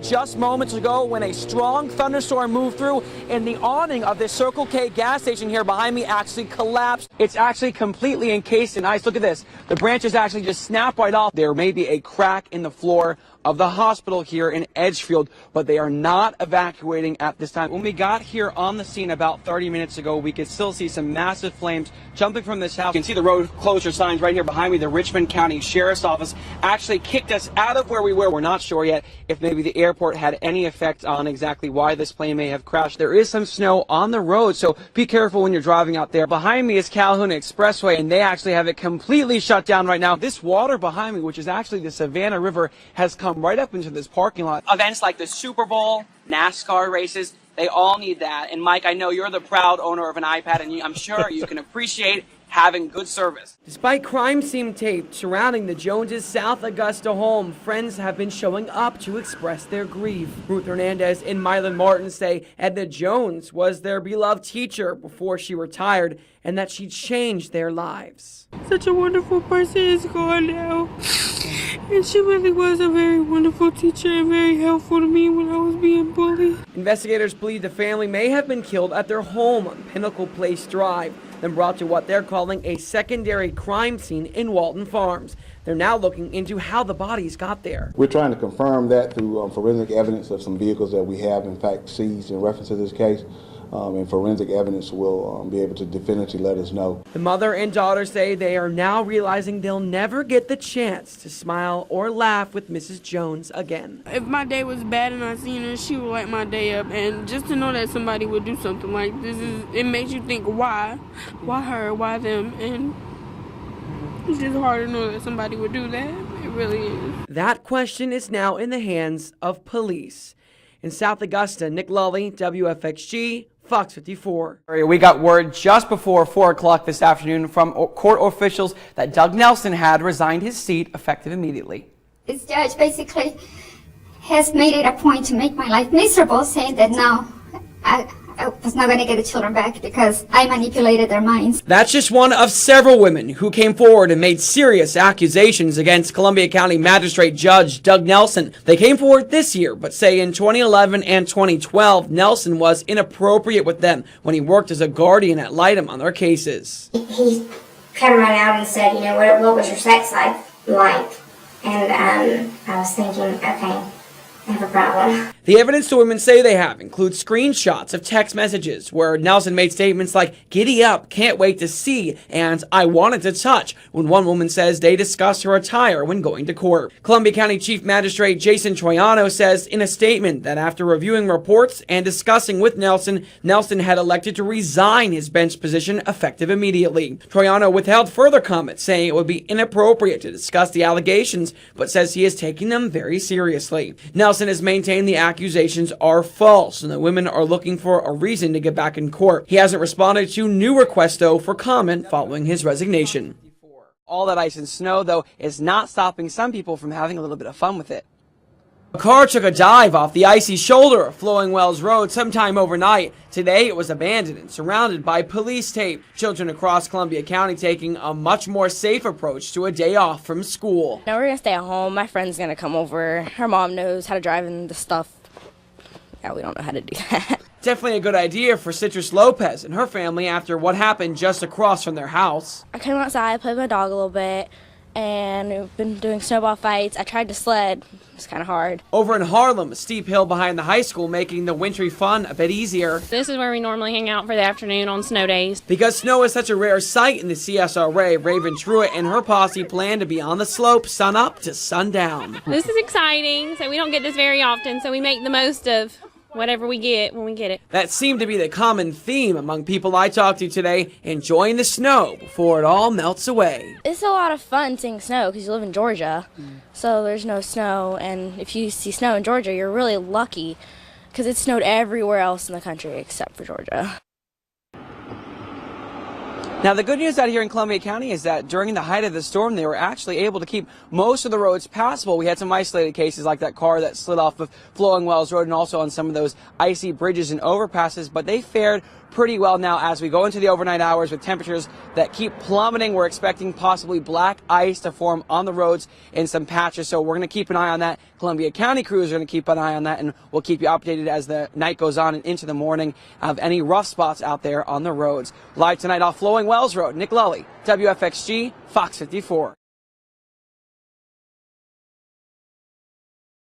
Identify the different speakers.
Speaker 1: Just moments ago when a strong thunderstorm moved through and the awning of this Circle K gas station here behind me actually collapsed. It's actually completely encased in ice. Look at this. The branches actually just snap right off. There may be a crack in the floor of the hospital here in Edgefield, but they are not evacuating at this time. When we got here on the scene about 30 minutes ago, we could still see some massive flames jumping from this house. You can see the road closure signs right here behind me. The Richmond County Sheriff's Office actually kicked us out of where we were. We're not sure yet if maybe the airport had any effect on exactly why this plane may have crashed. There is some snow on the road, so be careful when you're driving out there. Behind me is Calhoun Expressway, and they actually have it completely shut down right now. This water behind me, which is actually the Savannah River, has come right up into this parking lot. Events like the Super Bowl, NASCAR races, they all need that. And Mike, I know you're the proud owner of an iPad, and I'm sure you can appreciate having good service. Despite crime scene tape surrounding the Joneses' South Augusta home, friends have been showing up to express their grief. Ruth Hernandez and Mylan Martin say Edna Jones was their beloved teacher before she retired and that she changed their lives.
Speaker 2: Such a wonderful person is gone now. And she really was a very wonderful teacher and very helpful to me when I was being bullied.
Speaker 1: Investigators believe the family may have been killed at their home on Pinnacle Place Drive, then brought to what they're calling a secondary crime scene in Walton Farms. They're now looking into how the bodies got there.
Speaker 3: We're trying to confirm that through forensic evidence of some vehicles that we have in fact seized in reference to this case. And forensic evidence will be able to definitively let us know.
Speaker 1: The mother and daughter say they are now realizing they'll never get the chance to smile or laugh with Mrs. Jones again.
Speaker 2: If my day was bad and I seen her, she would light my day up. And just to know that somebody would do something like this, it makes you think, why? Why her? Why them? And it's just hard to know that somebody would do that. It really is.
Speaker 1: That question is now in the hands of police. In South Augusta, Nick Lulli, WFXG, Fox 54. We got word just before 4 o'clock this afternoon from court officials that Doug Nelson had resigned his seat effective immediately.
Speaker 4: This judge basically has made it a point to make my life miserable, saying that no, I was not going to get the children back because I manipulated their minds.
Speaker 1: That's just one of several women who came forward and made serious accusations against Columbia County Magistrate Judge Doug Nelson. They came forward this year, but say in 2011 and 2012, Nelson was inappropriate with them when he worked as a guardian at Lightham on their cases.
Speaker 5: He come right out and said, you know, what was your sex life like? And I was thinking, okay, I have a problem.
Speaker 1: The evidence the women say they have includes screenshots of text messages where Nelson made statements like, "Giddy up, can't wait to see," and "I wanted to touch," when one woman says they discussed her attire when going to court. Columbia County Chief Magistrate Jason Troiano says in a statement that after reviewing reports and discussing with Nelson, Nelson had elected to resign his bench position effective immediately. Troiano withheld further comments, saying it would be inappropriate to discuss the allegations, but says he is taking them very seriously. Nelson has maintained the accusations are false and the women are looking for a reason to get back in court. He hasn't responded to new requests, though, for comment following his resignation. All that ice and snow, though, is not stopping some people from having a little bit of fun with it. A car took a dive off the icy shoulder of Flowing Wells Road sometime overnight. Today, it was abandoned and surrounded by police tape. Children across Columbia County taking a much more safe approach to a day off from school.
Speaker 6: Now we're going to stay at home. My friend's going to come over. Her mom knows how to drive in the stuff. Yeah, we don't know how to do that.
Speaker 1: Definitely a good idea for Citrus Lopez and her family after what happened just across from their house.
Speaker 6: I came outside, played with my dog a little bit, and we've been doing snowball fights. I tried to sled. It's kind of hard. Over in Harlem, a steep hill behind the high school making the wintry fun a bit easier.
Speaker 7: This is where we normally hang out for the afternoon on snow days.
Speaker 1: Because snow is such a rare sight in the CSRA, Raven Truitt and her posse plan to be on the slope sun up to sundown.
Speaker 7: This is exciting, so we don't get this very often, so we make the most of whatever we get when we get it.
Speaker 1: That seemed to be the common theme among people I talked to today, enjoying the snow before it all melts away.
Speaker 6: It's a lot of fun seeing snow because you live in Georgia, so there's no snow, and if you see snow in Georgia, you're really lucky because it snowed everywhere else in the country except for Georgia.
Speaker 1: Now, the good news out here in Columbia County is that during the height of the storm, they were actually able to keep most of the roads passable. We had some isolated cases like that car that slid off of Flowing Wells Road and also on some of those icy bridges and overpasses, but they fared pretty well now as we go into the overnight hours with temperatures that keep plummeting. We're expecting possibly black ice to form on the roads in some patches, so we're going to keep an eye on that. Columbia County crews are going to keep an eye on that, and we'll keep you updated as the night goes on and into the morning of any rough spots out there on the roads. Live tonight off Flowing Wells Road, Nick Lulli, WFXG, Fox 54.